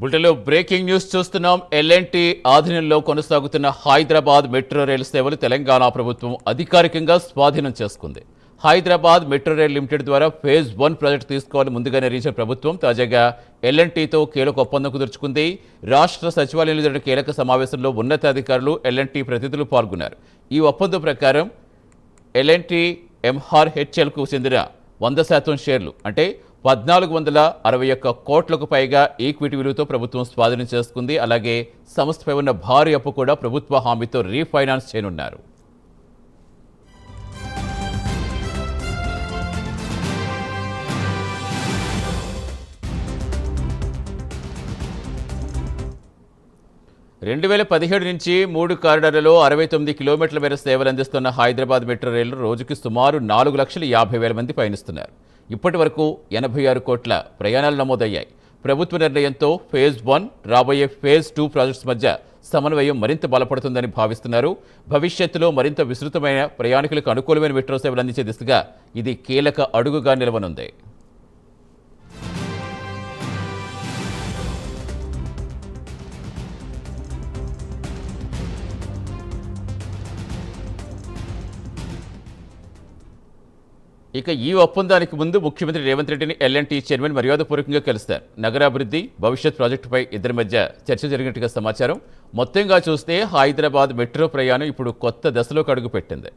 బులెటిన్లో breaking news చూస్తున్నాం. L&T ఆధీనంలో కొనసాగుతున్న హైదరాబాద్ మెట్రో రైలు సేవలు తెలంగాణ ప్రభుత్వం అధికారికంగా స్వాధీనం చేసుకుంది. హైదరాబాద్ మెట్రో రైల్ లిమిటెడ్ ద్వారా ఫేజ్ 1 ప్రాజెక్టు తీసుకోవాలని ముందుగానే రీచిన ప్రభుత్వం తాజాగా ఎల్ఎన్టీతో కీలక ఒప్పందం కుదుర్చుకుంది. రాష్ట్ర సచివాలయంలో జరిగిన కీలక సమావేశంలో ఉన్నతాధికారులు ఎల్ఎన్టీ ప్రతినిధులు పాల్గొన్నారు. ఈ ఒప్పందం ప్రకారం ఎల్ఎన్టీ ఎంఆర్హెచ్ఎల్కు చెందిన 100% షేర్లు అంటే 1461 కోట్లకు పైగా ఈక్విటీ విలువతో ప్రభుత్వం స్వాధీనం చేసుకుంది. అలాగే సంస్థపై ఉన్న భారీ అప్పు కూడా ప్రభుత్వ హామీతో రీఫైనాన్స్ చేయనున్నారు. రెండు 2017 నుంచి 3 కారిడార్లలో 69 కిలోమీటర్ల మేర సేవలు అందిస్తున్న హైదరాబాద్ మెట్రో రైలు రోజుకి సుమారు 4,50,000 మంది పయనిస్తున్నారు. ఇప్పటి వరకు 86 కోట్ల ప్రయాణాలు నమోదయ్యాయి. ప్రభుత్వ నిర్ణయంతో ఫేజ్ 1 రాబోయే ఫేజ్ 2 ప్రాజెక్ట్స్ మధ్య సమన్వయం మరింత బలపడుతుందని భావిస్తున్నారు. భవిష్యత్తులో మరింత విస్తృతమైన ప్రయాణికులకు అనుకూలమైన మెట్రో సేవలు అందించే దిశగా ఇది కీలక అడుగుగా నిలవనుంది. ఇక ఈ ఒప్పందానికి ముందు ముఖ్యమంత్రి రేవంత్ రెడ్డిని ఎల్ఎన్టీ చైర్మన్ మర్యాదపూర్వకంగా కలిశారు. నగరాభివృద్ధి, భవిష్యత్ ప్రాజెక్టుపై ఇద్దరి మధ్య చర్చ జరిగినట్టుగా సమాచారం. మొత్తంగా చూస్తే హైదరాబాద్ మెట్రో ప్రయాణం ఇప్పుడు కొత్త దశలోకి అడుగుపెట్టింది.